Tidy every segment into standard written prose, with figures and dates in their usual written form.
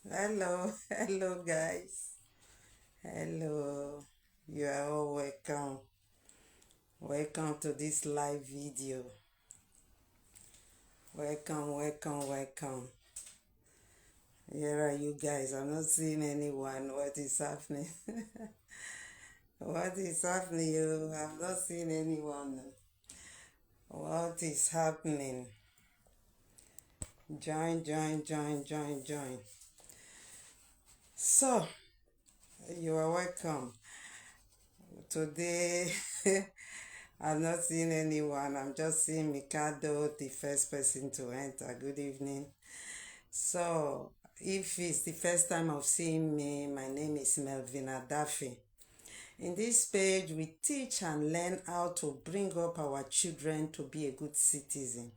Hello guys. Hello. You are all welcome. Welcome to this live video. Welcome. Here are you guys. I'm not seeing anyone. What is happening? What is happening? You have not seen anyone. What is happening? Join. So, you are welcome. Today I'm not seeing anyone. I'm just seeing Mikado, the first person to enter. Good evening. So, if it's the first time of seeing me, my name is Melvina Daffy. In this page, we teach and learn how to bring up our children to be a good citizen.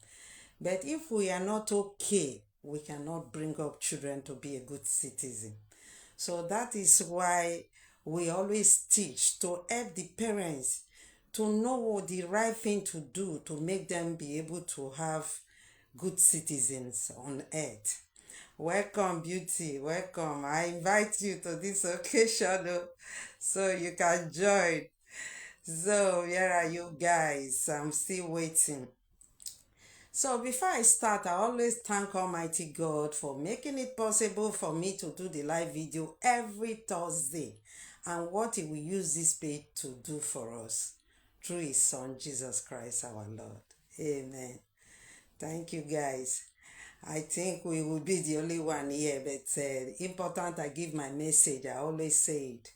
But if we are not okay, we cannot bring up children to be a good citizen. So that is why we always teach to help the parents to know the right thing to do to make them be able to have good citizens on earth. Welcome, beauty. Welcome. I invite you to this occasion so you can join. So, where are you guys? I'm still waiting. So, before I start, I always thank Almighty God for making it possible for me to do the live video every Thursday and what He will use this page to do for us through His Son, Jesus Christ our Lord. Amen. Thank you, guys. I think we will be the only one here, but important I give my message. I always say it.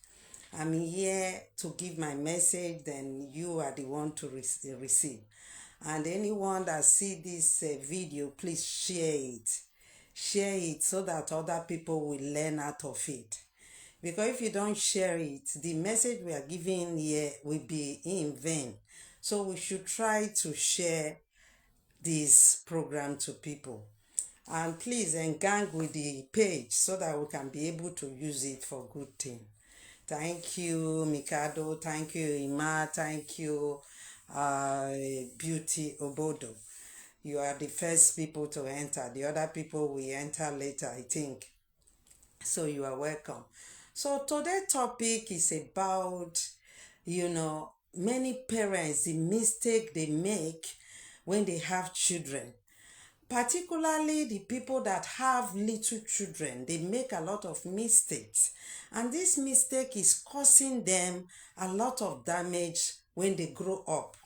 I'm here to give my message, then you are the one to receive. And anyone that see this video, please share it. Share it so that other people will learn out of it. Because if you don't share it, the message we are giving here will be in vain. So we should try to share this program to people. And please engage with the page so that we can be able to use it for good thing. Thank you, Mikado. Thank you, Ima. Thank you, Beauty Obodo. You are the first people to enter. The other people will enter later, I think. So you are welcome. So today's topic is about, many parents, the mistake they make when they have children. Particularly the people that have little children, they make a lot of mistakes. And this mistake is causing them a lot of damage when they grow up.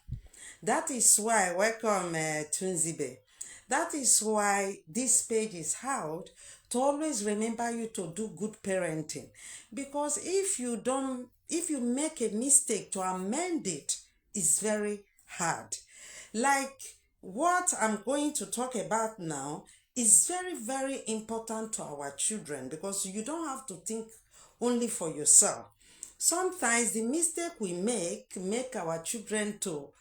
That is why, welcome Tunzibe. That is why this page is held to always remember you to do good parenting. Because if you make a mistake to amend it, it's very hard. Like what I'm going to talk about now is very, very important to our children because you don't have to think only for yourself. Sometimes the mistake we make our children to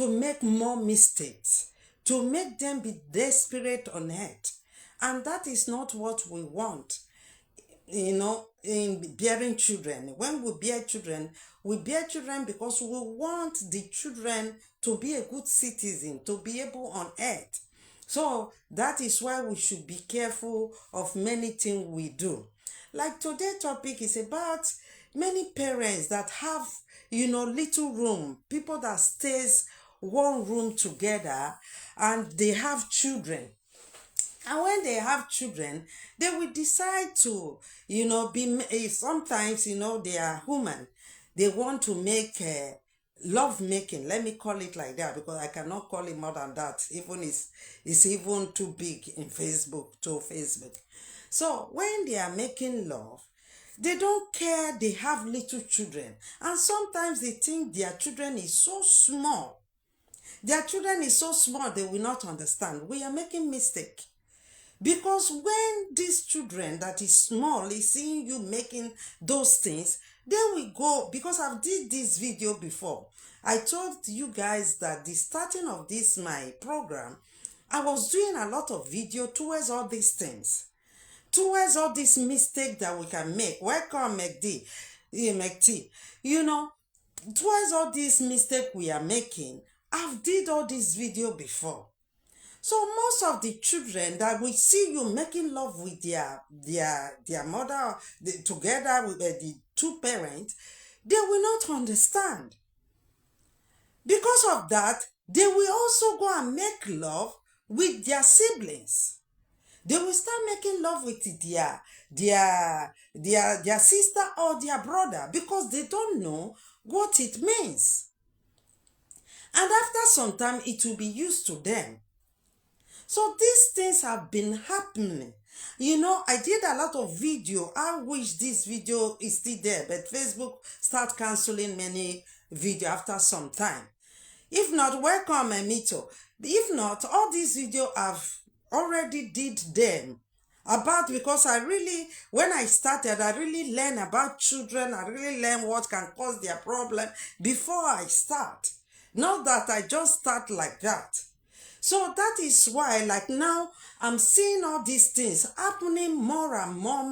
make more mistakes, to make them be desperate on it. And that is not what we want, in bearing children. When we bear children because we want the children to be a good citizen, to be able on earth. So that is why we should be careful of many things we do. Like today's topic is about many parents that have, little room, people that stays one room together and they have children. And when they have children, they will decide to, sometimes, they are human. They want to make love making. Let me call it like that because I cannot call it more than that. Even it's even too big in Facebook. So when they are making love, they don't care they have little children. And sometimes they think their children is so small. Their children is so small they will not understand. We are making mistake. Because when these children that is small is seeing you making those things, they will go, because I've did this video before. I told you guys that the starting of this my program, I was doing a lot of video towards all these things. Towards all this mistake that we can make. Welcome, McD. McT. Towards all this mistake we are making, I've did all this video before. So most of the children that we see you making love with their mother together with the two parents, they will not understand. Because of that, they will also go and make love with their siblings. They will start making love with their sister or their brother because they don't know what it means. And after some time, it will be used to them. So these things have been happening. You know, I did a lot of video. I wish this video is still there, but Facebook start canceling many video after some time. If not, welcome, Emito. If not, all these video I've already did them about, because I really, when I started, I really learned about children. I really learned what can cause their problem before I start. Not that I just start like that. So that is why, like now, I'm seeing all these things happening more and more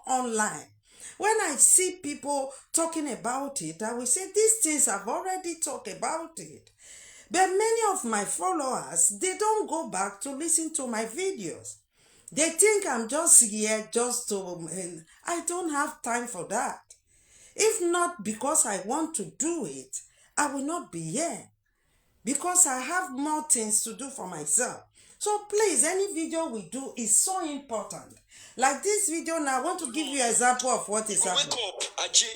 online. When I see people talking about it, I will say these things I've already talked about it. But many of my followers, they don't go back to listen to my videos. They think I'm just here just to... I don't have time for that. If not because I want to do it, I will not be here. Because I have more things to do for myself. So please, any video we do is so important. Like this video now, I want to give you an example of what is happening. Wake up, Ajay.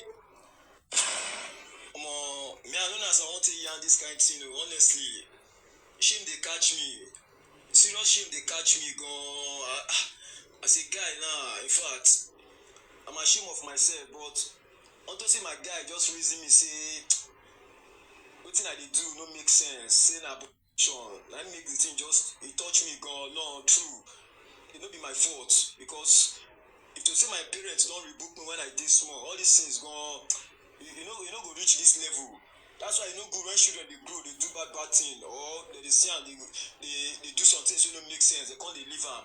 Me, I don't know as I want to hear this kind of thing, honestly. Shame they catch me. Serious shame they catch me. Go as a guy now, in fact, I'm ashamed of myself, but unto say my guy just reason me say wetin I dey do no make sense. Say na abortion. I make the thing just it touch me. Go no true. It no be my fault because if to say my parents don't rebuke me when I did small, all these things go you know go reach this level. That's why you know good when children they grow, they do bad thing, or they see and they do some things wey no make sense. They can't leave them.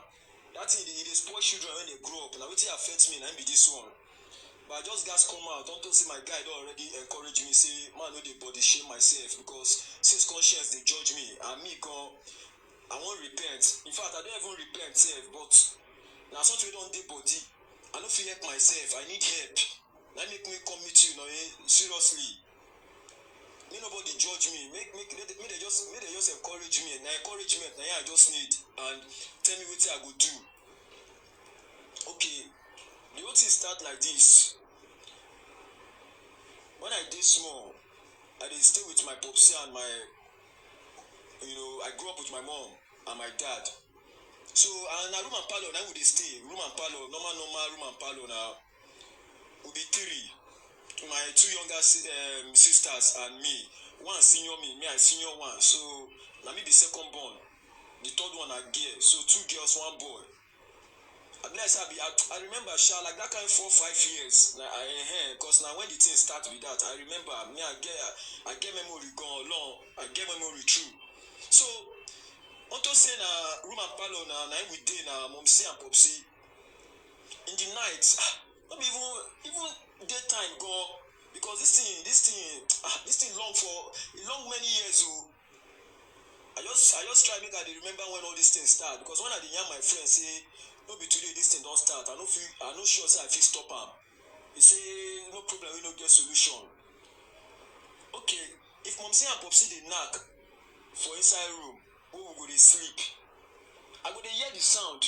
That thing they spoil children when they grow up. Now wetin affects me, and be this one. But I just guys come out. Don't see my guy don't already encourage me. Say man, no dey body shame myself because since conscience they judge me and me go. I won't repent. In fact, I don't even repent self. But now something we don't dey body. I don't feel help myself. I need help. That make me come meet you, seriously. Me nobody judge me. Make they just encourage me. Now encouragement, now I just need and tell me what I go do. Okay, the whole thing start like this. When I did small, I did stay with my popsy and my, I grew up with my mom and my dad. So and a room and parlor now we dey stay. Room and parlor, normal room and parlor now. We be three. My two younger sisters and me. One senior me I senior one. So let me be second born. The third one are girl. So two girls, one boy. I remember like that kind of 4-5 years. Because now when the thing start with that, I remember me I get memory gone long. I get memory true. So unto say na room and parlor na we dey na momsi and popsi. In the night, not even daytime go because this thing long many years old. I just try make I remember when all these things start because when I dey hear my friends say no be today this thing don't start, I no sure say I fit stop am. He say no problem, we no get solution. Okay, if momsi and popsi dey knock for inside room where we go dey sleep, I go dey hear the sound.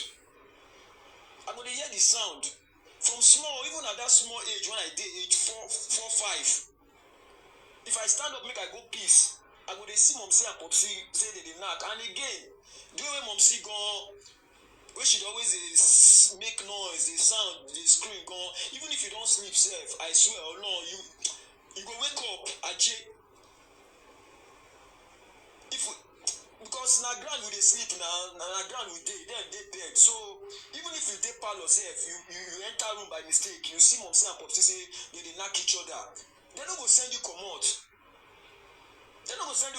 From small, even at that small age when I did age 4, 5. If I stand up make I go piss, I go dey see momsi and popsi say they dey knock. And again, the way momsi gone, where she always make noise, the sound, the scream gone. Even if you don't sleep safe, I swear, oh no, you go wake up, Ajay. Because na ground we dey sleep na ground we dey, then dey bed. So even if you dey parlor safe, you enter room by mistake, you see momsi and popsi say they dey knock each other. They no go send you comot. Sometimes I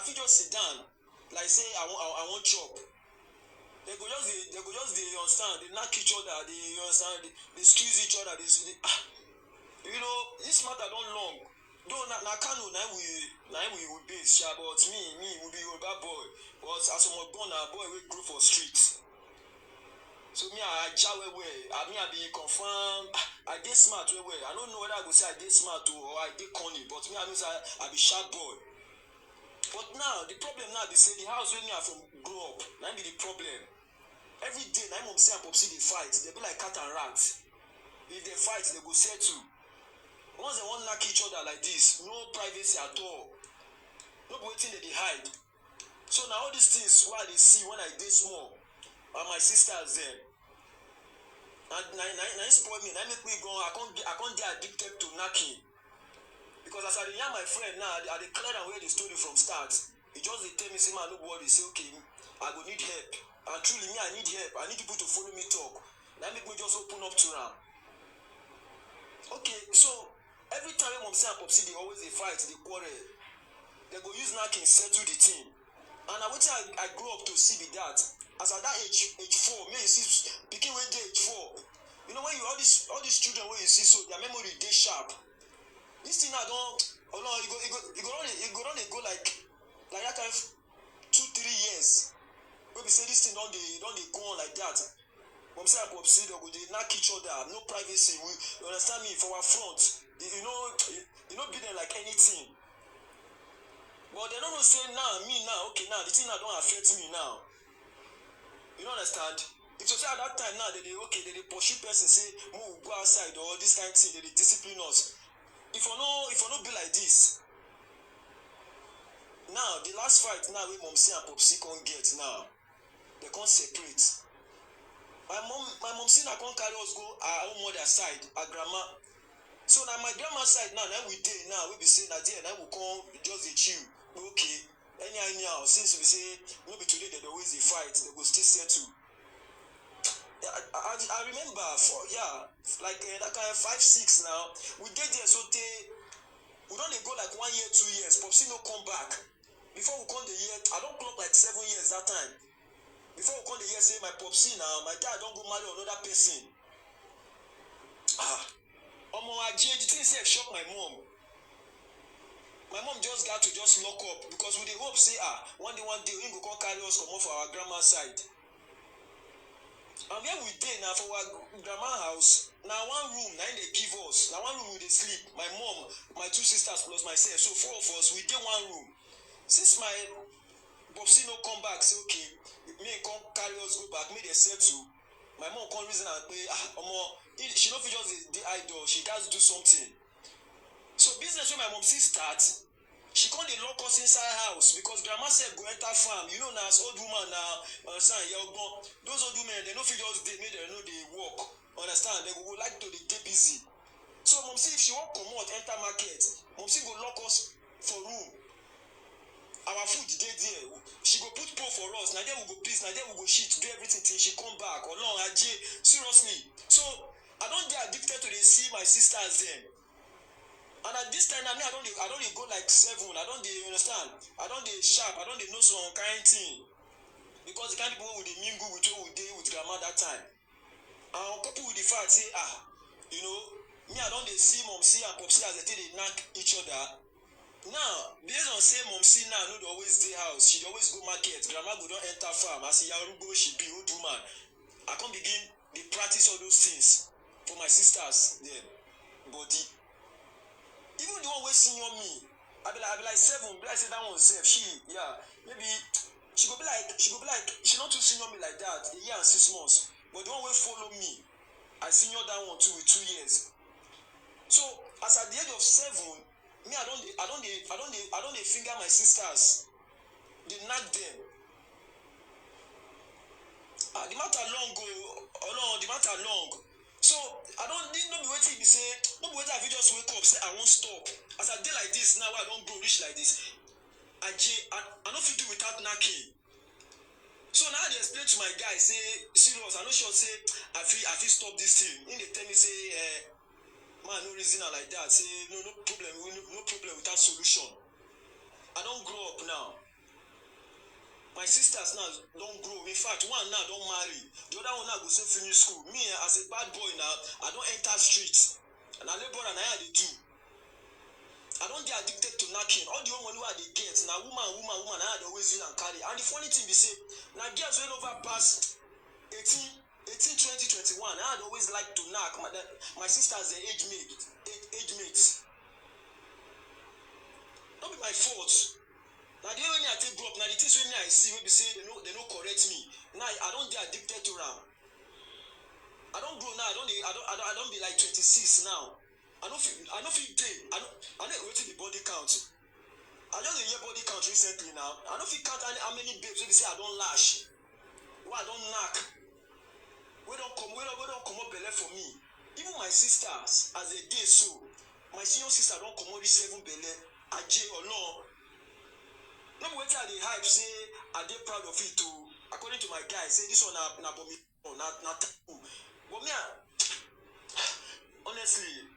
fit just sit down, like say I want chop. They go just they understand. They knock each other. They understand. They squeeze each other. This matter don't long. though na Kano na we base sha, but me we be Yoruba boy, but as I'm born na boy we grow for street. So me I ja well. I be confirm. I dey smart well. I don't know whether I go say I dey smart or I dey corny, but me I know say I be sharp boy. But now the problem now be say the house where me I from grow up, na be the problem. Every day na mom say and popsi dey fight. They be like cat and rat. If they fight, they go settle. Once they want knock each other like this, no privacy at all. No waiting they hide. So now all these things why they see when I dey small, and my sisters them, and na spoil me. Na make me go. I can't get addicted to knocking. Because as I hear my friend now, I declare and where the story from start. He just they tell me say man, no worry. Say okay, I go need help. And truly me, I need help. I need people to follow me talk. That make me just open up to them. Okay, so every time mom say and popsi, they always they fight, they quarrel. They go use knocking settle the team. And I wait till I grew up to see be that. As at that age 4, me you see picking when they age 4. You know when you all these children when you see so their memory they sharp. This thing I don't oh no, it go like that kind of 2-3 years. When we say this thing don't they go on like that. Mom say and popsi they go they knock each other, no privacy. You understand me? For our front, you know be them like anything. But they don't know say now me now okay now the thing now don't affect me now. You don't understand? If you say at that time now they pursue person say move go outside or this kind of thing they discipline us. If you no be like this. Now the last fight now we mom say and popsi can't get now. They can't separate. My mom say na can't carry us go our own mother side, our grandma. So now my grandma side now we dey now we be saying that there now we come just dey chill. Okay, anyhow since we say no be today they always dey fight, they go still settle. I remember for like that kind of 5-6 now we did there so we don't go like 1 year 2 years. Popsi no come back. Before we come the year, I don't clock like 7 years that time. Before we come the year say my popsi now, my dad don't go marry another person. Omo Ajay, the thing say shock my mom. My mom just got to just lock up because we dey hope say one day we go come carry us come off our grandma's side. And where we dey now for our grandma house, now one room now they give us. Now one room we dey sleep. My mom, my 2 sisters plus myself. So 4 of us, we dey one room. Since my popsi no come back, say okay, me come carry us go back, me they settle. My mom come reason and pay she no fit just dey idle, she gats do something. So business wey my mom start, she come dey lock us inside house because grandma said go enter farm. You know now as old woman now, understand? Those old women they no fit just dey make them know they work. Understand? They go like to dey busy. So mom say if she wan comot enter market, mom say go lock us for room. Our food dey there. She go put pole for us. Now there we go piss. Now there we go shit. Do everything till she come back. Olorun Ajay, seriously. So I don't get addicted to dey see my sisters them. And at this time, I don't go like 7. I don't understand. I don't sharp. I don't know some kind thing. Because the kind of people who they mingle with who they with grandma that time. And on couple with the fact say, you know, me I don't see mom see and popsi as they knock each other. Now, based on say mom see now, no always dey house. She always go market. Grandma go don't enter farm. I see Yarugo, she be old woman. I can't begin the practice all those things for my sisters then. Body. Even the one wey senior me, I be like 7, be like say that one safe. Maybe she go be like she not too senior me like that, 1 year and 6 months. But the one wey follow me, I senior that one too with 2 years. So as at the age of 7, me I don't finger my sisters. They knock them. The matter long go, the matter long. So I don't need no be waiting be say no be waiting I just wake up say I won't stop. As I dey like this now I don't grow reach like this. I no fit do without knocking. So now I dey explain to my guy say serious I no sure say I fit stop this thing. He dey tell me say man no reason like that. Say no problem without solution. I don't grow up now. My sisters now don't grow. In fact, one now don't marry. The other one now go still finish school. Me as a bad boy now, I don't enter streets. And I labor and I had to do. I don't get addicted to knacking. All the money I dey get na woman I dey always use and carry. And the funny thing be say, na girls wey over pass 18, 20, 21, I had always like to knack. My sisters are age mates. Not be my fault. Now the way I take grow up, now the things when I see, when be say they no correct me. Now I don't get addicted to them. I don't grow now. I don't be like 26 now. I don't feel day. I don't wait till the body count. I just hear body count recently now. I don't feel count how many babes when they say I don't lash. Why I don't knack. We don't come up belly for me. Even my sisters, as a day so, my senior sister don't come out this 7 belly. Aje or no. No wait till the hype say are they proud of it too. According to my guy, say this one na bomi not taboo. But me, honestly,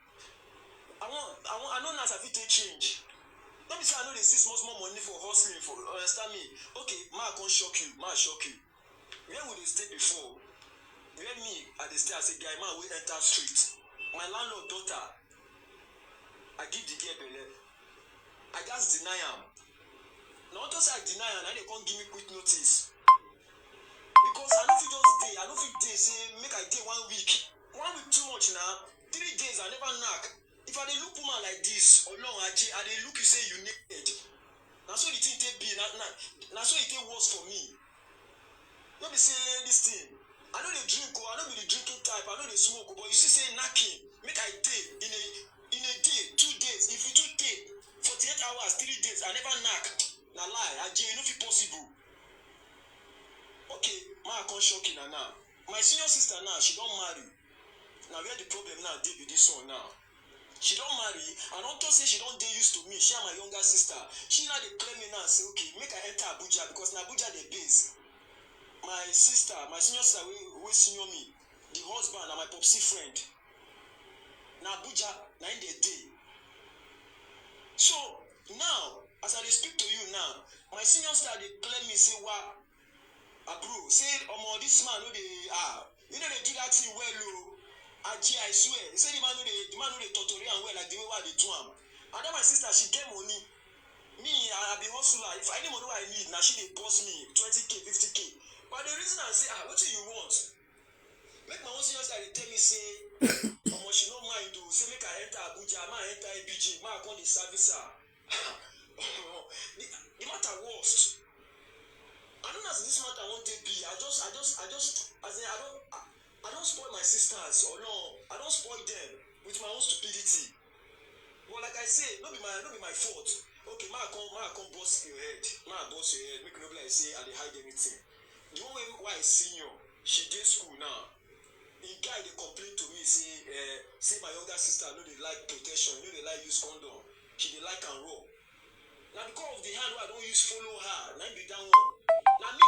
I know now if it take change. Let me say I know they see small money for hustling for understand me. Okay, ma can't shock you, Where would they stay before? Where me at the stay as a guy, man, we enter street. My landlord daughter, I give the girl belle. I just deny him. Now just I deny him, and they can't give me quick notice. Because I don't feel just day. I don't feel day say make I day 1 week. 1 week too much now. 3 days I never knock. If I dey look woman like this, or no, I dey look you say you naked. Now so the thing take be. Now so it take worse for me. Let me say this thing. I know they drink, I know be the drinking type, I know they smoke, but you see say knocking, make I day in a day, 2 days. If you took day, 48 hours, 3 days, I never knock. Na lie, I you know if possible. Okay, ma can't shock you now. My senior sister now, she don't marry. Now where the problem now dey with this one now. She don't marry, and on top say she don't dey used to me. She and my younger sister. She now they claim me now say okay, make I enter Abuja because na Abuja they base. My sister, my senior sister, who senior me, the husband and my popsy friend. Na Abuja, na in the day. So now, as I speak to you now, my senior sister they claim me say what, bro, say this man no they you know they do that thing well low. I swear, say the man no they tutorial well like the way why they do him. And then my sister she get money. Me, I be hustler. If any money I need, now she they boss me 20k, 50k. But the reason I say, what do you want? Make my own senior side tell me say, she no mind to say make I enter Abuja, ma enter ABG, ma come the service her. The matter worst. I don't know as this matter won't be. I don't spoil my sisters or no, I don't spoil them with my own stupidity. But like I say, not be my fault. Okay, ma come bust your head. Ma bust your head. Make no be like say I dey hide anything. The one why I senior, she did school now. The guy they complain to me say my younger sister no they like protection, no they like use condom. She they like and raw. Now because of the hand where I don't use follow her, now be that one. Now me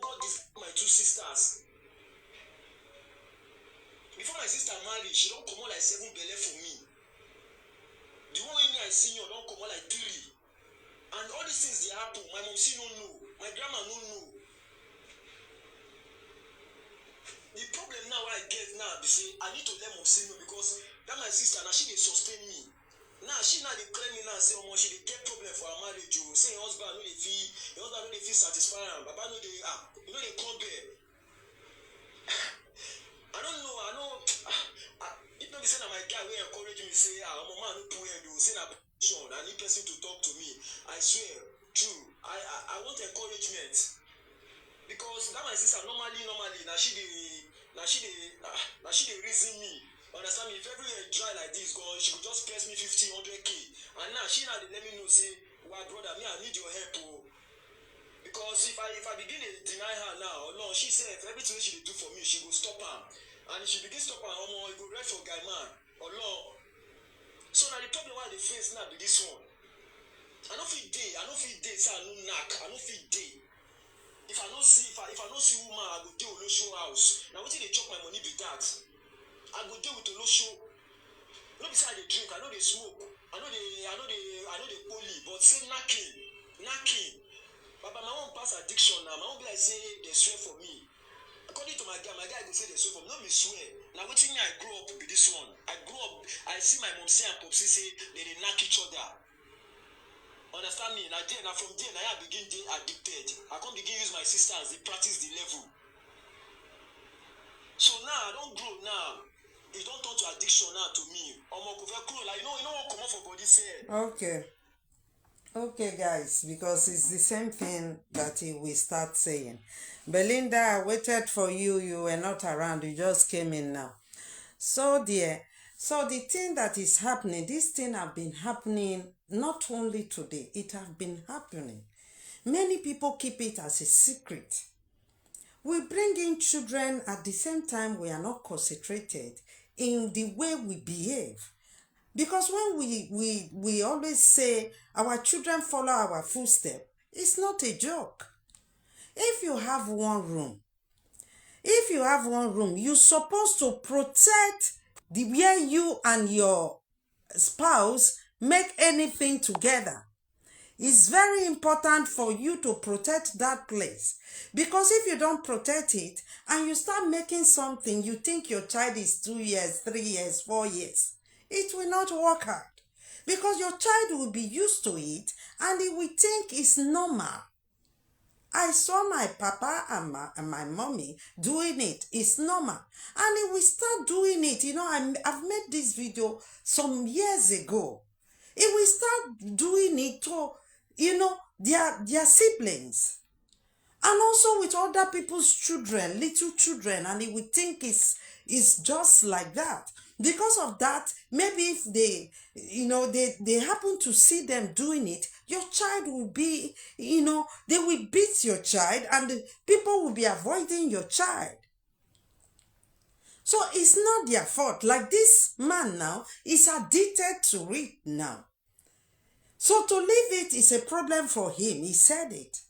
go this my 2 sisters. Before my sister married, she don't come out like 7 belly for me. The one way me I senior don't come out like 3. And all these things they happen. My mom see no know, my grandma no know. The problem now I get now be say I need to let mom see no because that my sister now she dey sustain me. Now she now dey claim me now say she dey get problem for her marriage o. Say her husband no dey feel satisfy am. Baba no dey you know dey come there. I don't know. It no be say na my guy wey encourage me say mama no put head o. Say na passion. I need person to talk to me. I swear, true. I want encouragement. Because that my sister normally now she dey reason me. Understand me? If everywhere dry like this, she could just press me 50, 100k. And now she dey let me know say, well brother, me I need your help oh. Because if I begin to deny her now, no, she said everything she dey do for me, she go stop her. And if she begin stop her, it go right for guy man. Or no. So now the problem why they face now be this one. I don't feel day, so I no knack, I don't feel day. If I don't see woman, I go deal with no show house. Now what they chop my money be that? I go deal with the low show. No be say I dey drink, I know they smoke, I know they poly, but say knacking. But my own pass addiction now. My own be like say they swear for me. According to my guy go say they swear for me. No be swear. Now what thing I grew up with this one. I grew up, I see my mom say and popsy say they knock each other. Understand me? Now there, now from there, now I begin dey addicted. I can't begin use my sister as they practice the level. So now I don't grow now. It don't turn to addiction now to me. Like you know what come off for body say. Okay. Okay, guys, because it's the same thing that he will start saying. Belinda, I waited for you. You were not around. You just came in now. So, dear, so the thing that is happening, this thing have been happening not only today, it have been happening. Many people keep it as a secret. We bring in children at the same time we are not concentrated in the way we behave. Because when we always say our children follow our footsteps, it's not a joke. If you have one room, you're supposed to protect the where you and your spouse make anything together. It's very important for you to protect that place. Because if you don't protect it and you start making something, you think your child is 2 years, 3 years, 4 years, it will not work out. Because your child will be used to it and he will think it's normal. I saw my papa and my mommy doing it. It's normal. And he will start doing it. You know, I've made this video some years ago. He will start doing it to, you know, their siblings. And also with other people's children, little children. And he will think it's just like that. Because of that, maybe if they, you know, they happen to see them doing it, your child will be, you know, they will beat your child and the people will be avoiding your child. So it's not their fault. Like this man now is addicted to it now. So to leave it is a problem for him. He said it.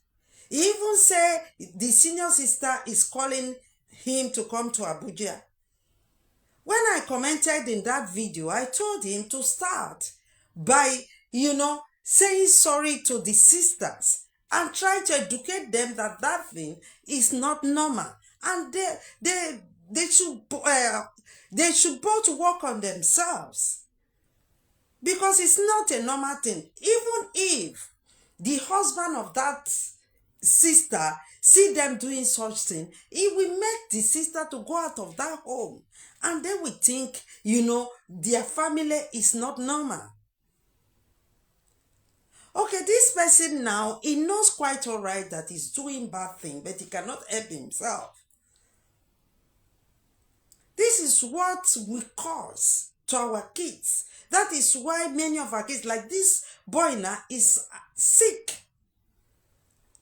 He even said the senior sister is calling him to come to Abuja. When I commented in that video, I told him to start by, you know, saying sorry to the sisters and try to educate them that that thing is not normal. And they should both work on themselves. Because it's not a normal thing. Even if the husband of that sister see them doing such thing, it will make the sister to go out of that home. And they will think, you know, their family is not normal. Okay, this person now, he knows quite all right that he's doing bad thing, but he cannot help himself. This is what we cause to our kids. That is why many of our kids, like this boy now, is sick.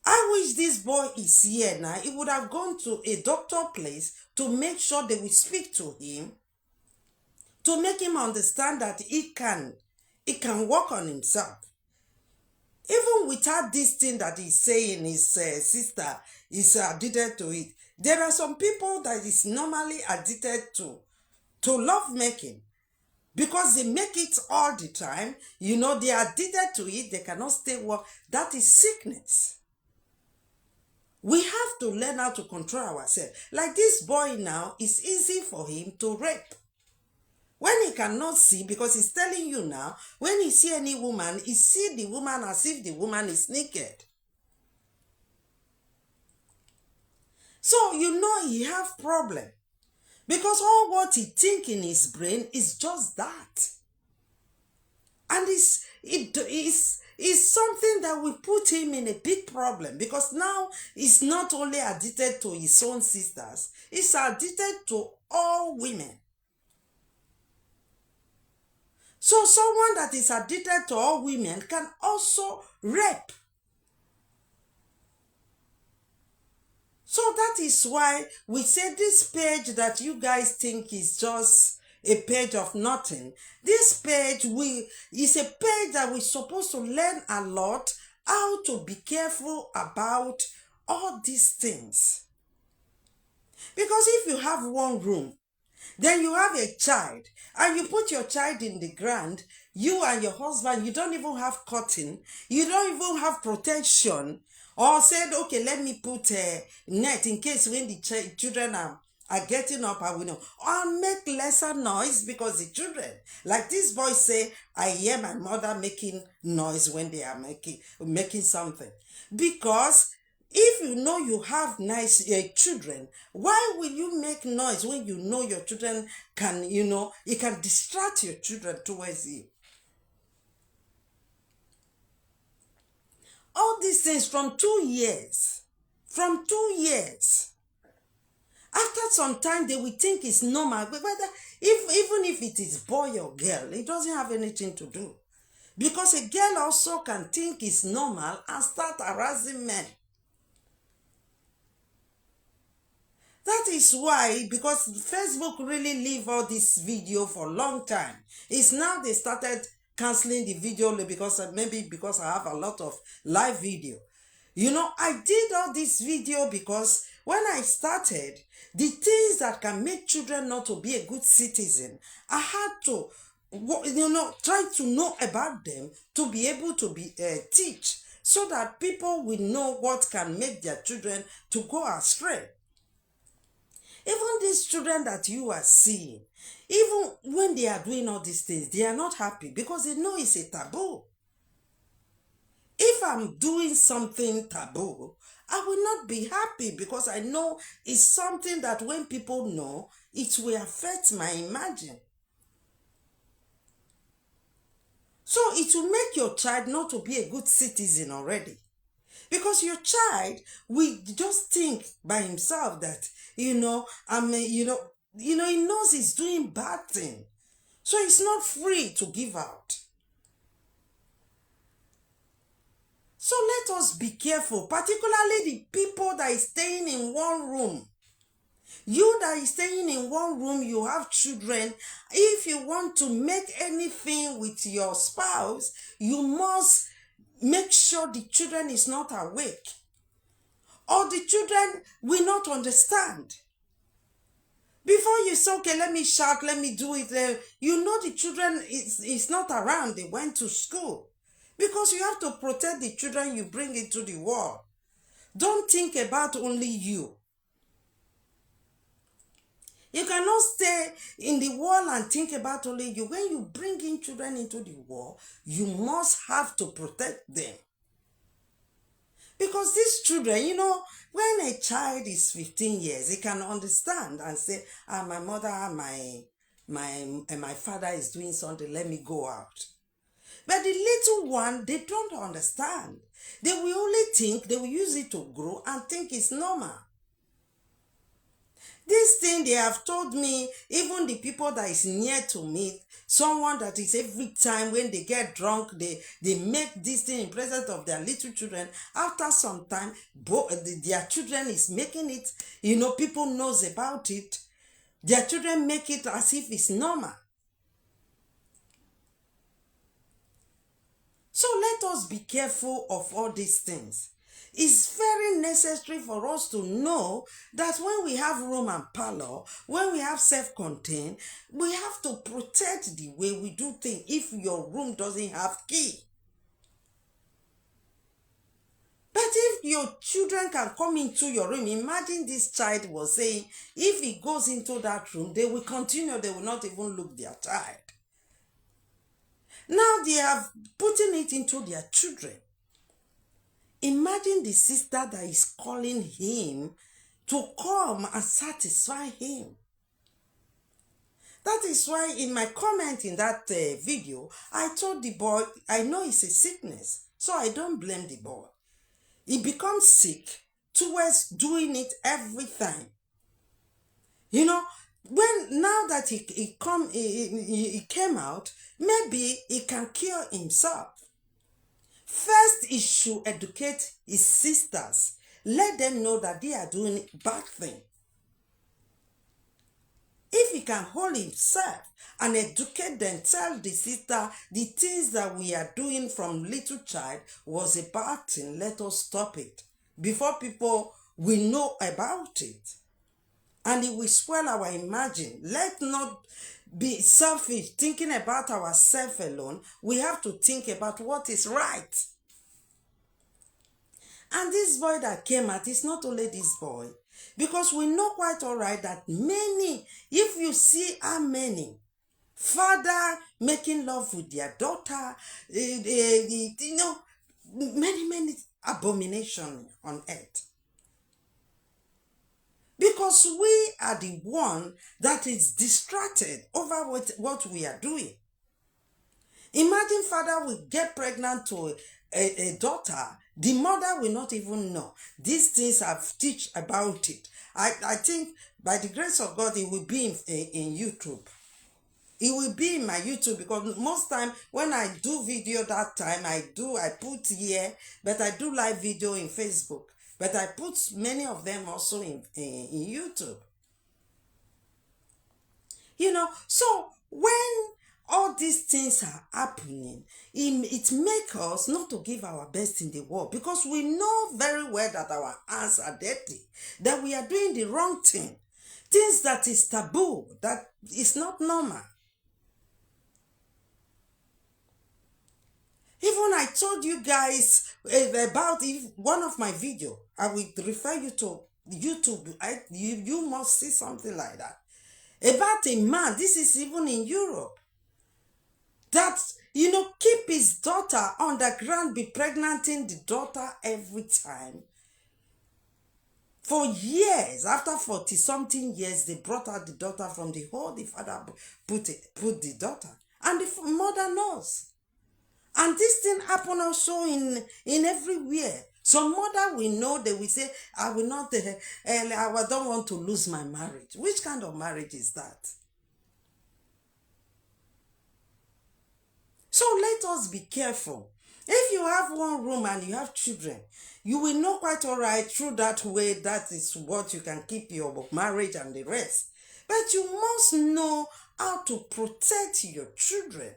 I wish this boy is here now. He would have gone to a doctor place to make sure they will speak to him, to make him understand that he can work on himself. Even without this thing that he's saying, his sister is addicted to it. There are some people that is normally addicted to love making. Because they make it all the time. You know, they are addicted to it. They cannot stay work. That is sickness. We have to learn how to control ourselves. Like this boy now, it's easy for him to rape. When he cannot see, because he's telling you now, when he see any woman, he see the woman as if the woman is naked. So you know he have problem. Because all what he think in his brain is just that. And it's something that will put him in a big problem. Because now he's not only addicted to his own sisters, he's addicted to all women. So someone that is addicted to all women can also rape. So that is why we say this page that you guys think is just a page of nothing. This page is a page that we're supposed to learn a lot how to be careful about all these things. Because if you have one room, then you have a child, and you put your child in the ground, you and your husband, you don't even have curtain, you don't even have protection, or said, okay, let me put a net in case when the children are are getting up and will know, or make lesser noise because the children, like this boy say, I hear my mother making noise when they are making something. Because if you know you have nice children, why will you make noise when you know your children can, it can distract your children towards you? All these things from 2 years. From 2 years. After some time, they will think it's normal. But whether, even if it is boy or girl, it doesn't have anything to do. Because a girl also can think it's normal and start harassing men. That is why, because Facebook really leave all this video for a long time. It's now they started canceling the video because maybe because I have a lot of live video. I did all this video because when I started, the things that can make children not to be a good citizen, I had to, try to know about them to be able to teach, so that people will know what can make their children to go astray. Even these children that you are seeing, even when they are doing all these things, they are not happy because they know it's a taboo. If I'm doing something taboo, I will not be happy because I know it's something that when people know, it will affect my imagine. So it will make your child not to be a good citizen already. Because your child will just think by himself that, he knows he's doing bad thing. So he's not free to give out. So let us be careful, particularly the people that is staying in one room. You that is staying in one room, you have children. If you want to make anything with your spouse, you must make sure the children is not awake. Or the children will not understand. Before you say, okay, let me shout, let me do it, the children is not around, they went to school. Because you have to protect the children you bring into the world. Don't think about only you. You cannot stay in the world and think about only you. When you bring in children into the world, you must have to protect them. Because these children, when a child is 15 years, he can understand and say, my mother, my father is doing something, let me go out. But the little one, they don't understand. They will only think, they will use it to grow and think it's normal. This thing they have told me, even the people that is near to me, someone that is every time when they get drunk, they make this thing in presence of their little children. After some time, their children is making it, people knows about it. Their children make it as if it's normal. So let us be careful of all these things. It's very necessary for us to know that when we have room and parlor, when we have self-contained, we have to protect the way we do things if your room doesn't have key. But if your children can come into your room, imagine this child was saying, if he goes into that room, they will continue, they will not even look their child. Now they have putting it into their children. Imagine the sister that is calling him to come and satisfy him. That is why in my comment in that video, I told the boy, I know it's a sickness, so I don't blame the boy. He becomes sick towards doing it every time. When now that he came out, maybe he can cure himself. First, he should educate his sisters. Let them know that they are doing bad thing. If he can hold himself and educate them, tell the sister the things that we are doing from little child was a bad thing, let us stop it. Before people will know about it. And it will spoil our imagine. Let not be selfish, thinking about ourselves alone. We have to think about what is right. And this boy that came out, it's not only this boy. Because we know quite all right that many, if you see how many father making love with their daughter, many abomination on earth. Because we are the one that is distracted over what we are doing. Imagine father will get pregnant to a daughter, the mother will not even know. These things I've teach about it. I think by the grace of God, it will be in YouTube. It will be in my YouTube, because most time when I do video that time, I put here, but I do live video in Facebook. But I put many of them also in YouTube. So when all these things are happening, it makes us not to give our best in the world, because we know very well that our hands are dirty, that we are doing the wrong thing, things that is taboo, that is not normal. Even I told you guys about one of my video. I will refer you to YouTube. You must see something like that. About a man, this is even in Europe, that, keep his daughter on the ground, be pregnanting the daughter every time. For years, after 40-something years, they brought out the daughter from the hole. The father put the daughter. And the mother knows. And this thing happen also in everywhere. Some mother will know, they will say, I will not, I don't want to lose my marriage. Which kind of marriage is that? So let us be careful. If you have one room and you have children, you will know quite all right through that way, that is what you can keep your marriage and the rest. But you must know how to protect your children,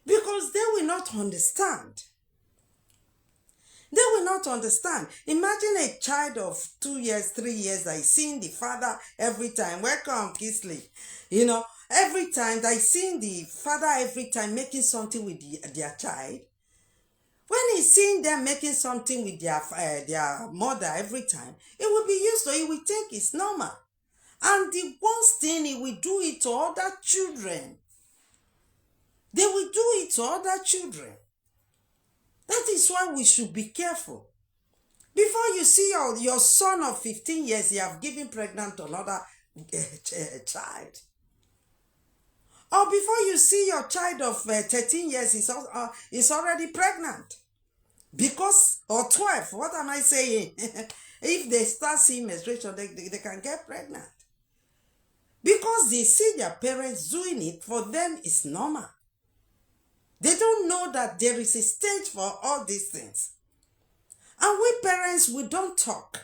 because they will not understand. They will not understand. Imagine a child of 2 years, 3 years that is seeing the father every time. Welcome, Kisley. Every time that is seeing the father every time making something with their child. When he's seeing them making something with their mother every time, it will be used to it. He will think it's normal. And the worst thing, he will do it to other children. They will do it to other children. That is why we should be careful. Before you see your son of 15 years, you have given pregnant to another child. Or before you see your child of 13 years is already pregnant. Because, or 12, what am I saying? If they start seeing menstruation, they can get pregnant. Because they see their parents doing it, for them it's normal. They don't know that there is a stage for all these things. And we parents, we don't talk.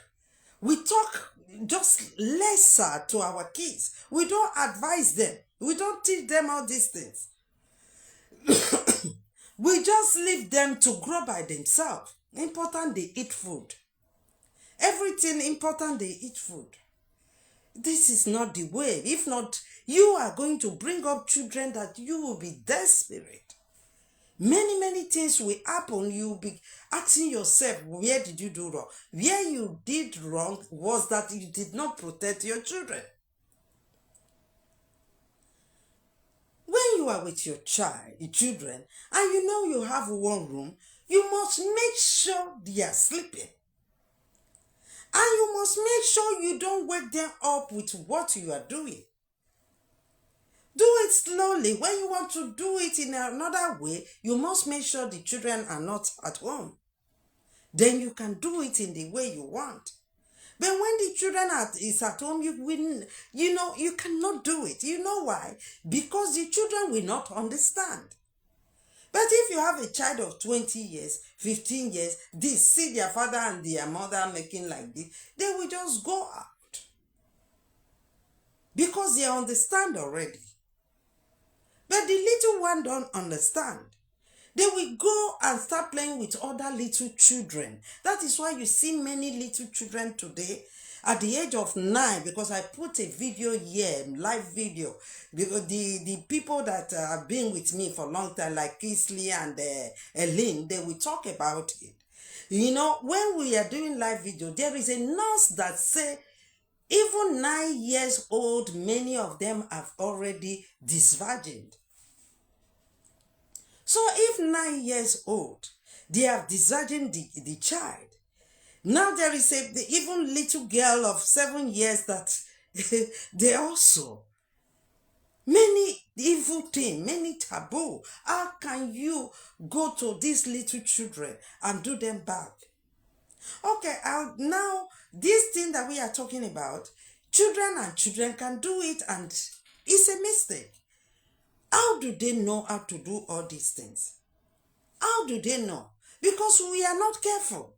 We talk just lesser to our kids. We don't advise them. We don't teach them all these things. We just leave them to grow by themselves. Important, they eat food. Everything important, they eat food. This is not the way. If not, you are going to bring up children that you will be desperate. Many things will happen. You will be asking yourself, where did you do wrong? Where you did wrong was that you did not protect your children. When you are with your children, and you have one room, you must make sure they are sleeping. And you must make sure you don't wake them up with what you are doing. Do it slowly. When you want to do it in another way, you must make sure the children are not at home. Then you can do it in the way you want. But when the children is at home, you cannot do it. You know why? Because the children will not understand. But if you have a child of 20 years, 15 years, they see their father and their mother making like this, they will just go out. Because they understand already. But the little one don't understand. They will go and start playing with other little children. That is why you see many little children today at the age of 9, because I put a video here, live video, because the people that have been with me for a long time, like Kisley and Elaine, they will talk about it. When we are doing live video, there is a nurse that say Even 9 years old, many of them have already disvirgined. So if 9 years old, they have disvirgined the child. Now there is the even little girl of 7 years that they also, many evil things, many taboo. How can you go to these little children and do them bad? Okay, now this thing that we are talking about, children can do it, and it's a mistake. How do they know how to do all these things? How do they know? Because we are not careful.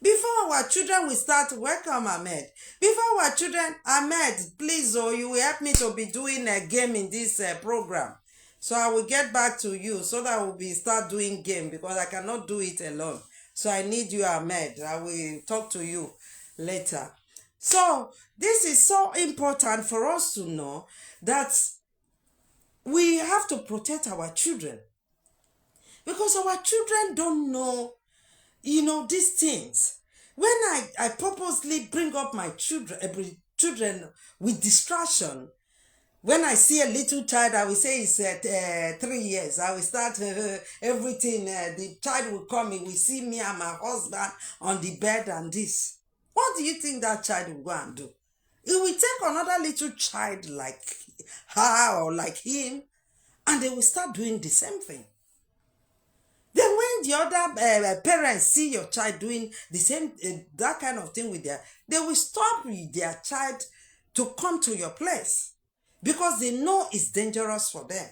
Before our children will start, welcome Ahmed. Before our children, Ahmed, please, you will help me to be doing a game in this program. So I will get back to you so that we'll start doing game, because I cannot do it alone. So I need you, Ahmed. I will talk to you later. So this is so important for us to know that we have to protect our children, because our children don't know, these things. When I purposely bring up my children with distraction, when I see a little child, I will say it's 3 years. I will start everything. The child will come, he will see me and my husband on the bed and this. What do you think that child will go and do? He will take another little child like her or like him, and they will start doing the same thing. Then when the other parents see your child doing the same, that kind of thing with they will stop their child to come to your place, because they know it's dangerous for them.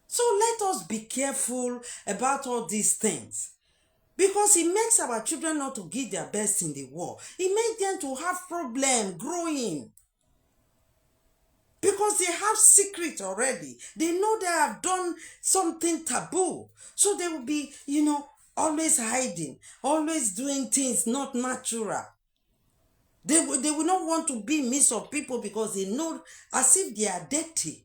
So let us be careful about all these things, because it makes our children not to give their best in the world. It makes them to have problems growing, because they have secret already. They know they have done something taboo. So they will be, always hiding, always doing things not natural. They will not want to be midst of people, because they know as if they are dirty.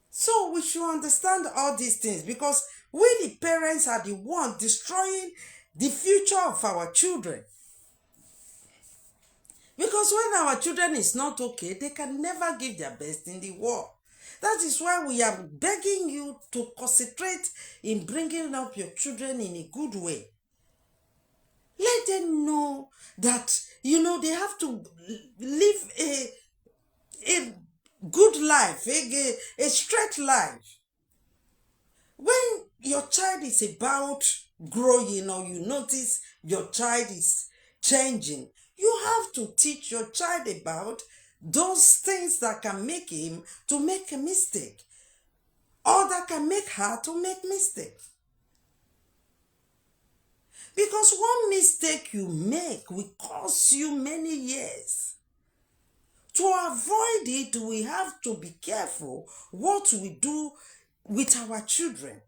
So we should understand all these things, because we the parents are the ones destroying the future of our children. Because when our children is not okay, they can never give their best in the world. That is why we are begging you to concentrate in bringing up your children in a good way. Let them know that, they have to live a good life, a straight life. When your child is about growing, or you notice your child is changing, you have to teach your child about those things that can make him to make a mistake, or that can make her to make mistakes. Because one mistake you make will cost you many years. To avoid it, we have to be careful what we do with our children.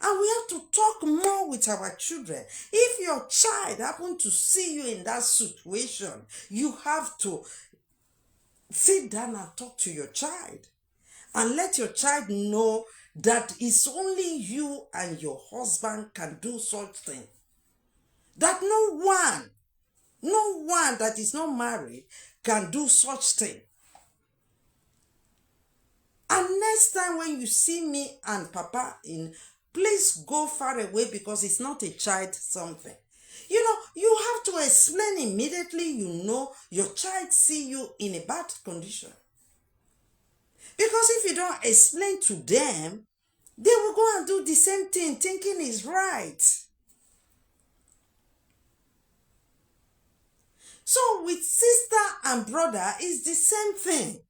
And we have to talk more with our children. If your child happens to see you in that situation, you have to sit down and talk to your child, and let your child know that it's only you and your husband can do such thing. That no one that is not married can do such thing. And next time when you see me and Papa please go far away, because it's not a child something. You have to explain immediately. Your child see you in a bad condition. Because if you don't explain to them, they will go and do the same thing, thinking it's right. So with sister and brother, it's the same thing.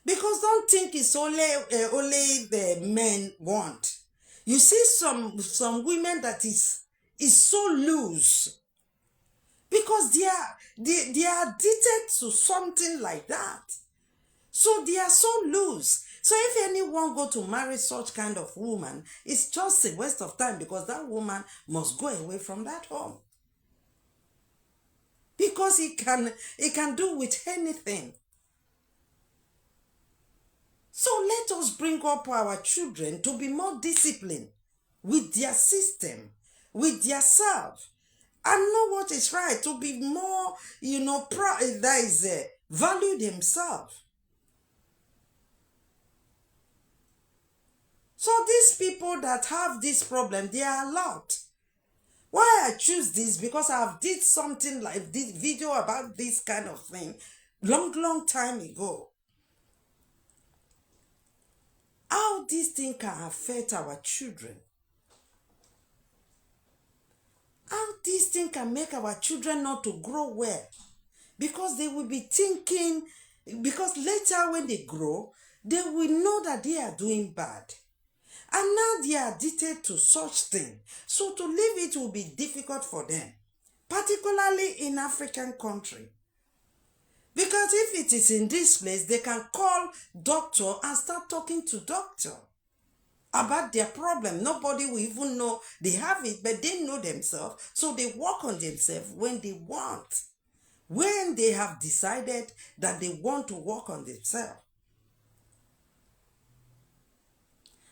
Because don't think it's only the men want. You see some women that is so loose, because they are addicted to something like that. So they are so loose. So if anyone go to marry such kind of woman, it's just a waste of time, because that woman must go away from that home. Because it can do with anything. So let us bring up our children to be more disciplined with their system, with their self, and know what is right, to be more, value themselves. So these people that have this problem, they are a lot. Why I choose this? Because I've did something like this video about this kind of thing long time ago. How this thing can affect our children. How this thing can make our children not to grow well. Because they will be thinking, because later when they grow, they will know that they are doing bad. And now they are addicted to such thing. So to leave it will be difficult for them, particularly in African country. Because if it is in this place, they can call doctor and start talking to doctor about their problem. Nobody will even know they have it, but they know themselves. So they work on themselves when they want. When they have decided that they want to work on themselves.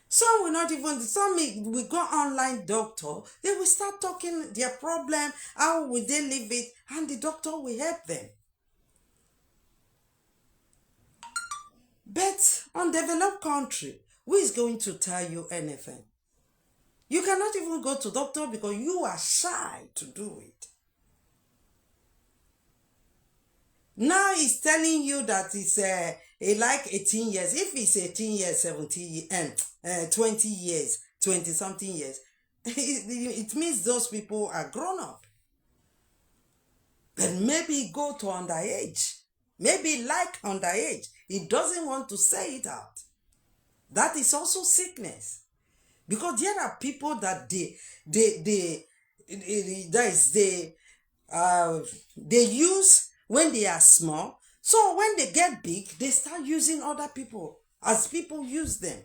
Some will not even, some will go online doctor, they will start talking their problem, how will they live it, and the doctor will help them. But undeveloped country, who is going to tell you anything? You cannot even go to doctor because you are shy to do it. Now he's telling you that it's like 18 years. If it's 18 years, 17 and 20 years, 20 something years, it means those people are grown up. But maybe go to underage. Maybe like underage. He doesn't want to say it out. That is also sickness. Because there are people that they use when they are small. So when they get big, they start using other people as people use them.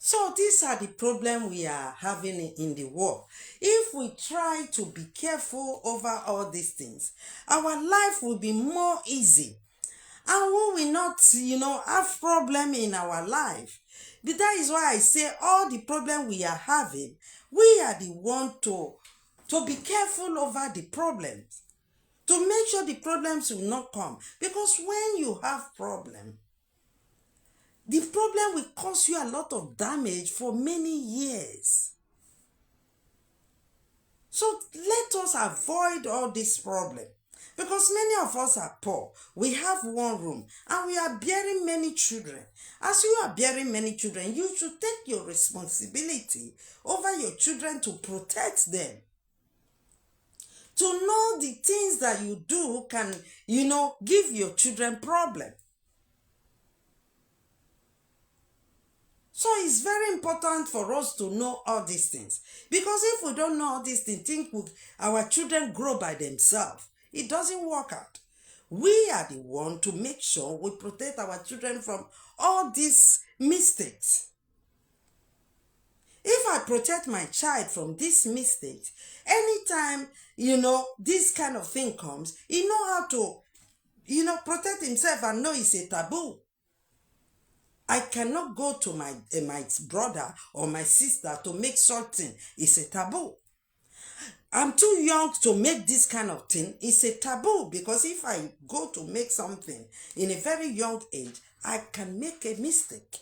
So these are the problems we are having in the world. If we try to be careful over all these things, our life will be more easy. And we will not, have problem in our life. But that is why I say all the problem we are having, we are the one to be careful over the problems. To make sure the problems will not come. Because when you have problem, the problem will cause you a lot of damage for many years. So let us avoid all this problem. Because many of us are poor. We have one room and we are bearing many children. As you are bearing many children, you should take your responsibility over your children to protect them. To know the things that you do can, give your children problem. So it's very important for us to know all these things. Because if we don't know all these things, think our children grow by themselves. It doesn't work out. We are the one to make sure we protect our children from all these mistakes. If I protect my child from these mistakes, anytime, this kind of thing comes, he know how to, protect himself and know it's a taboo. I cannot go to my brother or my sister to make something. It's a taboo. I'm too young to make this kind of thing. It's a taboo because if I go to make something in a very young age, I can make a mistake.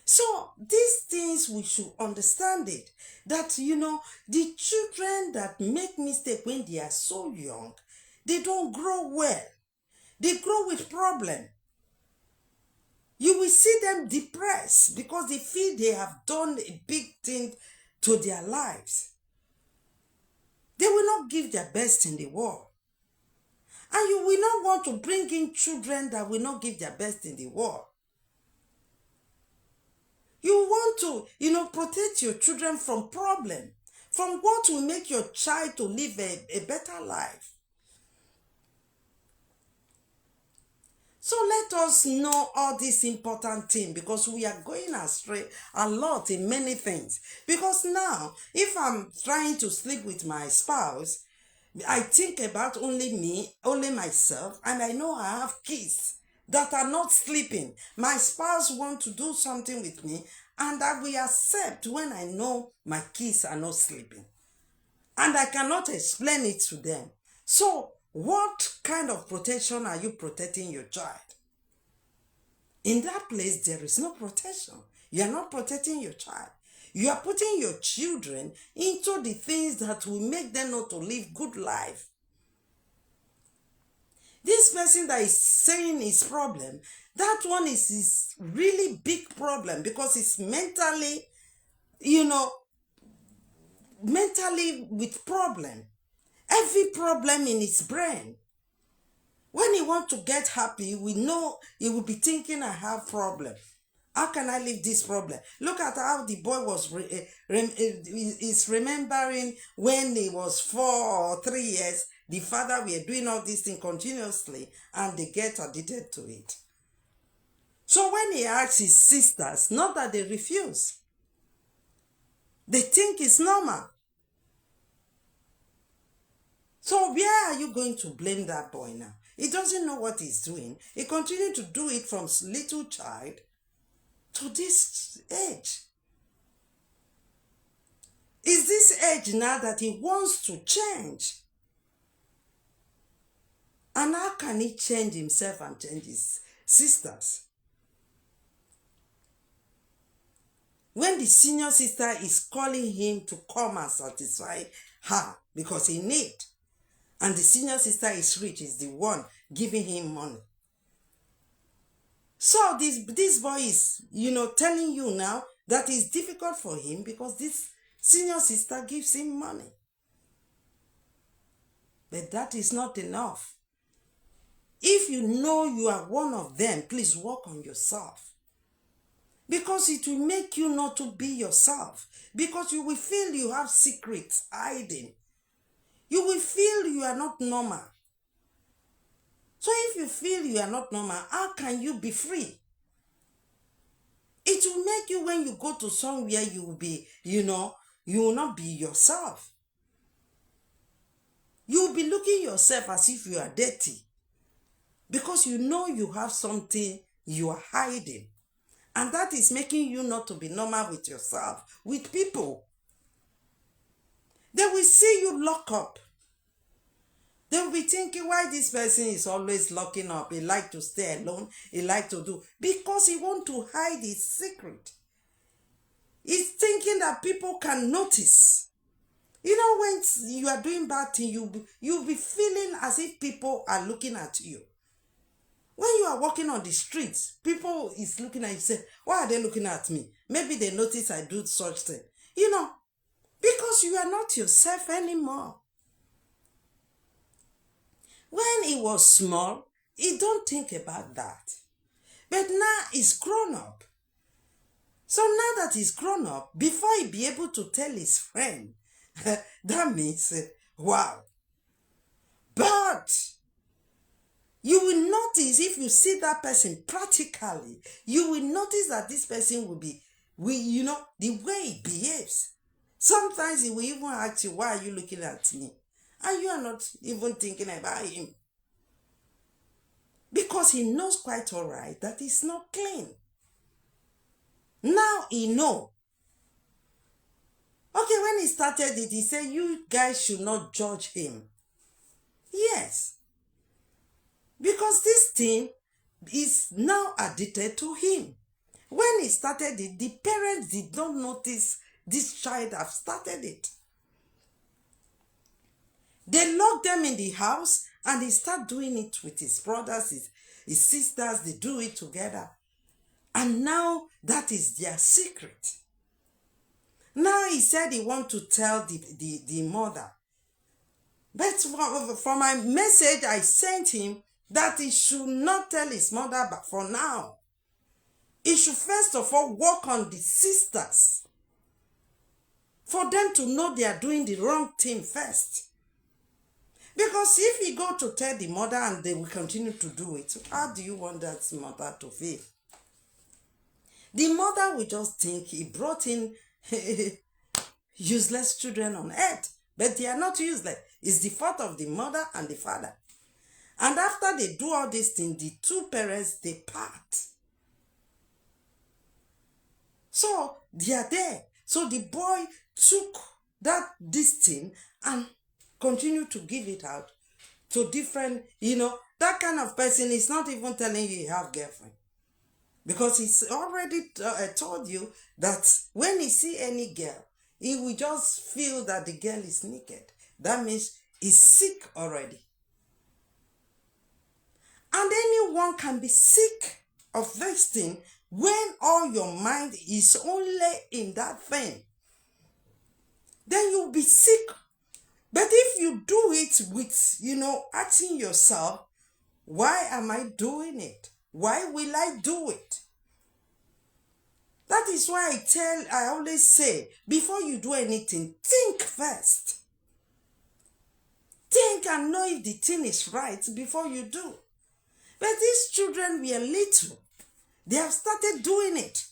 So these things we should understand it. That, the children that make mistake when they are so young, they don't grow well. They grow with problem. You will see them depressed because they feel they have done a big thing to their lives. They will not give their best in the world. And you will not want to bring in children that will not give their best in the world. You want to, protect your children from problem, from what will make your child to live a better life. So let us know all these important things because we are going astray a lot in many things. Because now, if I'm trying to sleep with my spouse, I think about only me, only myself, and I know I have kids that are not sleeping. My spouse wants to do something with me, and I will accept when I know my kids are not sleeping. And I cannot explain it to them. So, what kind of protection are you protecting your child? In that place, there is no protection. You are not protecting your child. You are putting your children into the things that will make them not to live good life. This person that is saying his problem, that one is his really big problem because it's mentally, mentally with problem. Every problem in his brain. When he wants to get happy, we know he will be thinking, I have problem. How can I leave this problem? Look at how the boy was is remembering when he was 4 or 3 years, the father were doing all these things continuously and they get addicted to it. So when he asks his sisters, not that they refuse, they think it's normal. So where are you going to blame that boy now? He doesn't know what he's doing. He continued to do it from little child to this age. Is this age now that he wants to change? And how can he change himself and change his sisters? When the senior sister is calling him to come and satisfy her because he needs, and the senior sister is rich, is the one giving him money. So this boy is, telling you now that it's difficult for him because this senior sister gives him money. But that is not enough. If you know you are one of them, please work on yourself. Because it will make you not to be yourself. Because you will feel you have secrets hiding. You will feel you are not normal. So if you feel you are not normal, how can you be free? It will make you, when you go to somewhere, you will be, you will not be yourself. You will be looking yourself as if you are dirty. Because you know you have something you are hiding. And that is making you not to be normal with yourself, with people. They will see you lock up. They will be thinking, why this person is always locking up? He like to stay alone. He like to do. Because he want to hide his secret. He's thinking that people can notice. When you are doing bad things, you'll be feeling as if people are looking at you. When you are walking on the streets, people is looking at you, say, why are they looking at me? Maybe they notice I do such thing. Because you are not yourself anymore. When he was small, he don't think about that. But now he's grown up. So now that he's grown up, before he be able to tell his friend, that means, wow. But you will notice, if you see that person practically, you will notice that this person will be, the way he behaves. Sometimes he will even ask you, why are you looking at me? And you are not even thinking about him. Because he knows quite all right that he's not clean. Now he know. Okay, when he started it, he said, you guys should not judge him. Yes. Because this thing is now addicted to him. When he started it, the parents did not notice this child have started it. They lock them in the house and they start doing it with his brothers, his sisters, they do it together. And now that is their secret. Now he said he want to tell the mother. But for my message I sent him that he should not tell his mother, but for now. He should first of all work on the sisters. For them to know they are doing the wrong thing first. Because if you go to tell the mother and they will continue to do it, how do you want that mother to feel? The mother will just think he brought in useless children on earth but they are not useless. It's the fault of the mother and the father. And after they do all these things, the two parents, they part. So they are there. So the boy took this thing and continued to give it out to different, that kind of person is not even telling you he have girlfriend. Because he's already told you that when he see any girl, he will just feel that the girl is naked. That means he's sick already. And anyone can be sick of this thing when all your mind is only in that thing. Then you'll be sick. But if you do it with, asking yourself, why am I doing it? Why will I do it? That is why I always say, before you do anything, think first. Think and know if the thing is right before you do. But these children were little. They have started doing it.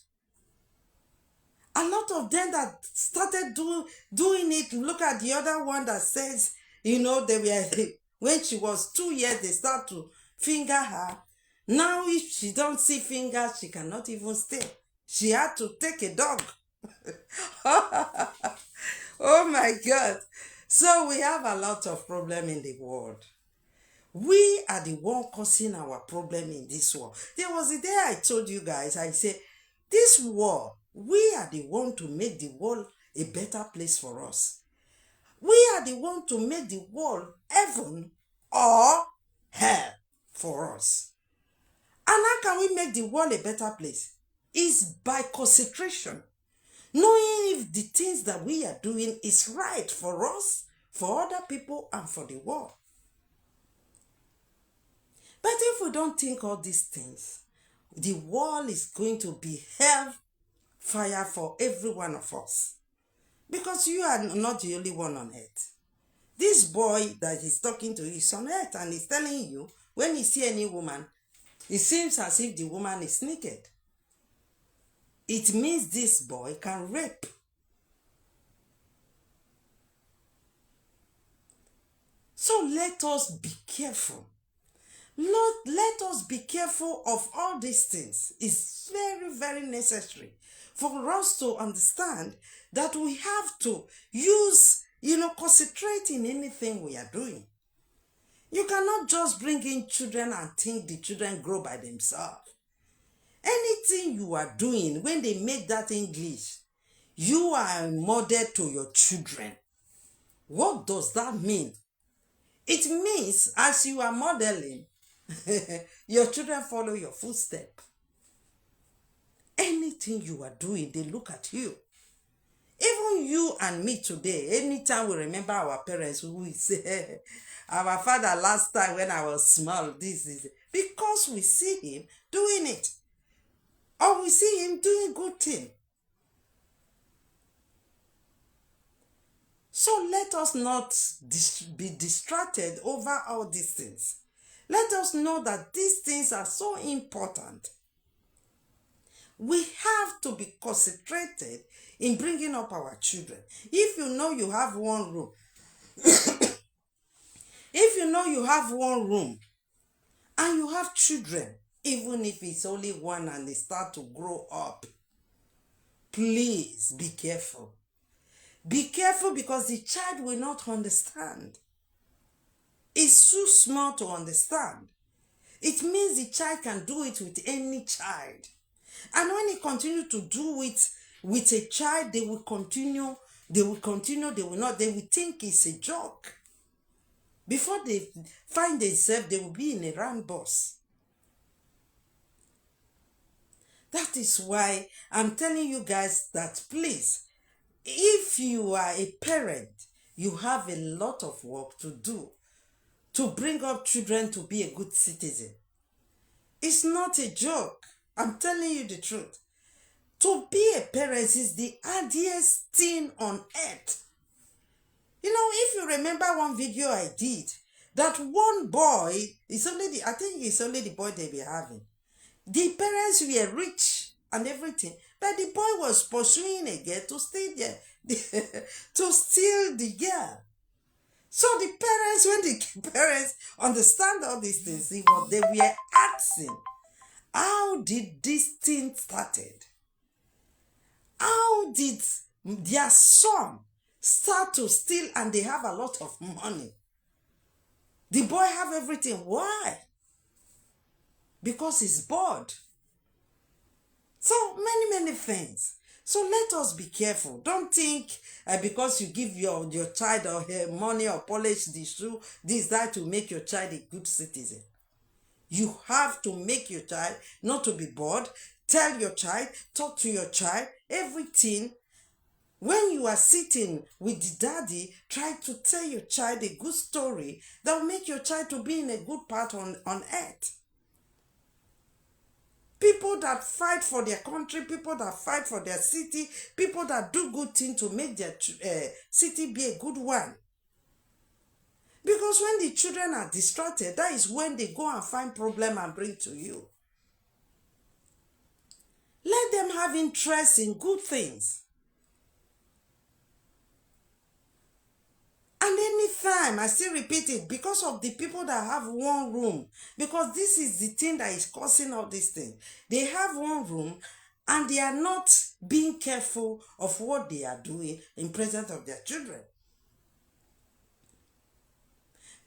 A lot of them that started doing it, look at the other one that says, they were, when she was 2 years, they start to finger her. Now if she don't see fingers, she cannot even stay. She had to take a dog. Oh my God. So we have a lot of problem in the world. We are the one causing our problem in this world. There was a day I told you guys, I said, this world, we are the one to make the world a better place for us. We are the one to make the world heaven or hell for us. And how can we make the world a better place? It's by concentration. Knowing if the things that we are doing is right for us, for other people, and for the world. But if we don't think all these things, the world is going to be hell fire for every one of us. Because you are not the only one on earth. This boy that he's talking to is on earth and he's telling you, when he see any woman, it seems as if the woman is naked. It means this boy can rape. So let us be careful. Lord, let us be careful of all these things. It's very, very necessary for us to understand that we have to use, concentrate in anything we are doing. You cannot just bring in children and think the children grow by themselves. Anything you are doing, when they make that English, you are a model to your children. What does that mean? It means as you are modeling, your children follow your footsteps. Anything you are doing, they look at you. Even you and me today, anytime we remember our parents, we say, our father last time when I was small, this is it. Because we see him doing it. Or we see him doing good thing. So let us not be distracted over all these things. Let us know that these things are so important. We have to be concentrated in bringing up our children. If you know you have one room, if you know you have one room and you have children, even if it's only one and they start to grow up, please be careful. Be careful because the child will not understand. It's too small to understand. It means the child can do it with any child. And when he continues to do it with a child, they will think it's a joke. Before they find themselves, they will be in a round bus. That is why I'm telling you guys that please, if you are a parent, you have a lot of work to do to bring up children to be a good citizen. It's not a joke. I'm telling you the truth. To be a parent is the hardest thing on earth. If you remember one video I did, that one boy, I think it's only the boy they were having. The parents were rich and everything, but the boy was pursuing a girl to stay there, to steal the girl. So the parents, when the parents understand all these things, they were asking, how did this thing started? How did their son start to steal and they have a lot of money? The boy have everything. Why? Because he's bored. So many things. So let us be careful. Don't think because you give your child or money or polish the shoe, that to make your child a good citizen. You have to make your child not to be bored. Tell your child, talk to your child, everything. When you are sitting with the daddy, try to tell your child a good story that will make your child to be in a good part on earth. People that fight for their country, people that fight for their city, people that do good things to make their city be a good one. Because when the children are distracted, that is when they go and find problem and bring to you. Let them have interest in good things. And anytime, I still repeat it, because of the people that have one room, because this is the thing that is causing all these things. They have one room and they are not being careful of what they are doing in presence of their children.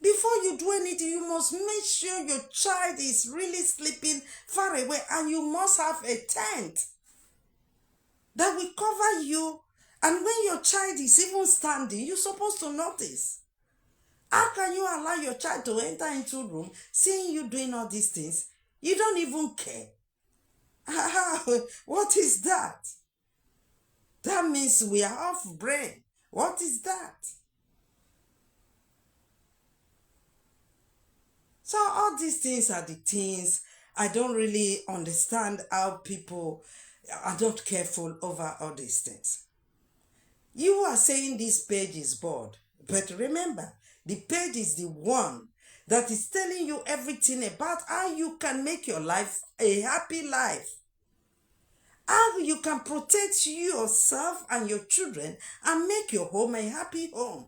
Before you do anything, you must make sure your child is really sleeping far away, and you must have a tent that will cover you. And when your child is even standing, you're supposed to notice. How can you allow your child to enter into a room, seeing you doing all these things? You don't even care. What is that? That means we are off brain. What is that? So all these things are the things I don't really understand how people are not careful over all these things. You are saying this page is bored, but remember, the page is the one that is telling you everything about how you can make your life a happy life. How you can protect yourself and your children and make your home a happy home.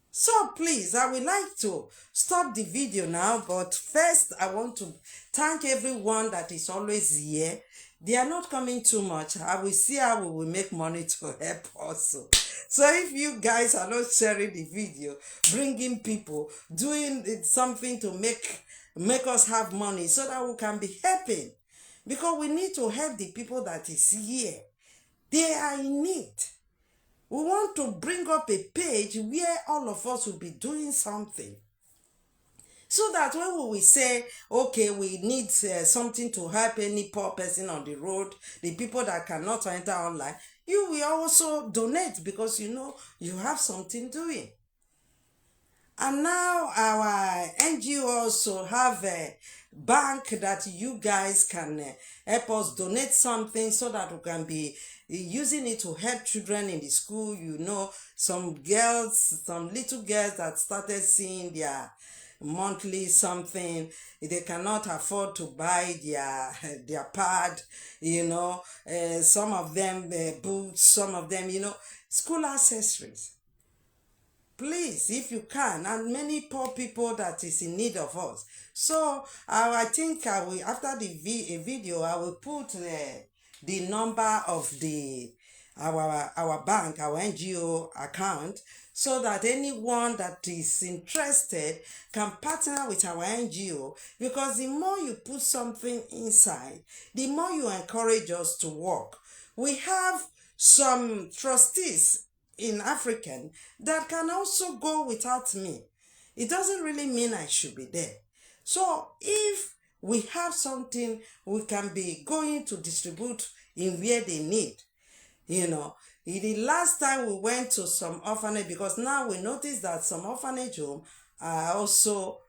So please, I would like to stop the video now, but first I want to thank everyone that is always here. They are not coming too much. I will see how we will make money to help also. So if you guys are not sharing the video, bringing people, doing something to make us have money so that we can be helping. Because we need to help the people that is here. They are in need. We want to bring up a page where all of us will be doing something. So that when we will say, okay, we need something to help any poor person on the road, the people that cannot enter online, you will also donate because you know you have something doing. And now our NGO also have a bank that you guys can help us donate something so that we can be using it to help children in the school. You know, some little girls that started seeing their monthly something, they cannot afford to buy their pad, you know, some of them boots, some of them, you know, school accessories. Please, if you can, and many poor people that is in need of us. So I think I will, after the video, I will put the number of our bank, our NGO account, so that anyone that is interested can partner with our NGO, because the more you put something inside, the more you encourage us to work. We have some trustees in African that can also go without me. It doesn't really mean I should be there. So if we have something, we can be going to distribute in where they need. You know, the last time we went to some orphanage, because now we notice that some orphanage home are also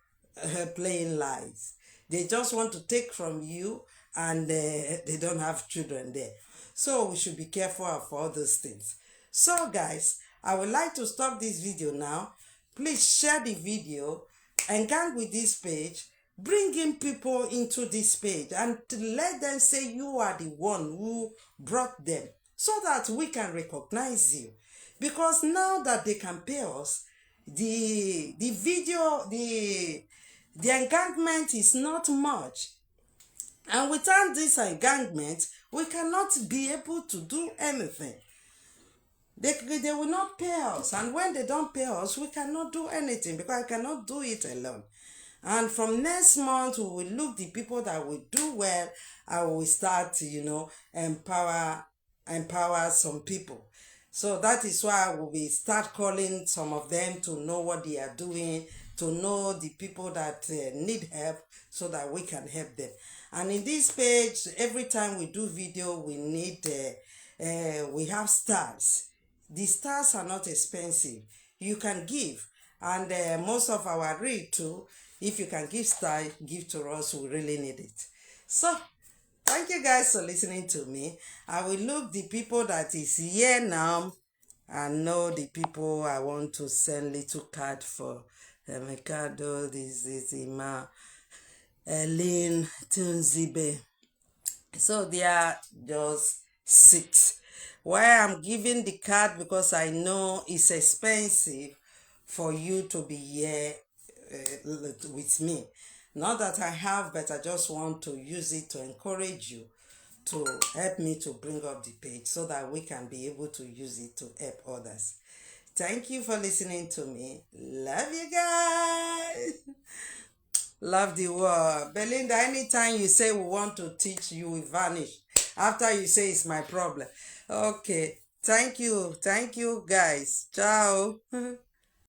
playing lies. They just want to take from you, and they don't have children there. So we should be careful of all those things. So guys, I would like to stop this video now. Please share the video and gang with this page. Bring in people into this page and let them say you are the one who brought them, so that we can recognize you. because now that they can pay us, the video, the engagement is not much, and without this engagement we cannot be able to do anything. They will not pay us, and when they don't pay us, we cannot do anything, because I cannot do it alone. And from next month, we will look the people that will do well, and we will start, empower some people. So that is why we will start calling some of them to know what they are doing, to know the people that need help, so that we can help them. And in this page, every time we do video, we need we have stars. The stars are not expensive. You can give, and most of our read too. If you can give star, give to us. We really need it. So thank you guys for listening to me. I will look the people that is here now, and know the people I want to send little card for. Mikado, this is Ima, Ellen, Tunzibe. So they are just 6. Why I'm giving the card, because I know it's expensive for you to be here with me. Not that I have, but I just want to use it to encourage you, to help me to bring up the page, so that we can be able to use it to help others. Thank you for listening to me. Love you guys. Love the world. Belinda, anytime you say we want to teach, you will vanish. After you say it's my problem. Okay. Thank you. Thank you, guys. Ciao.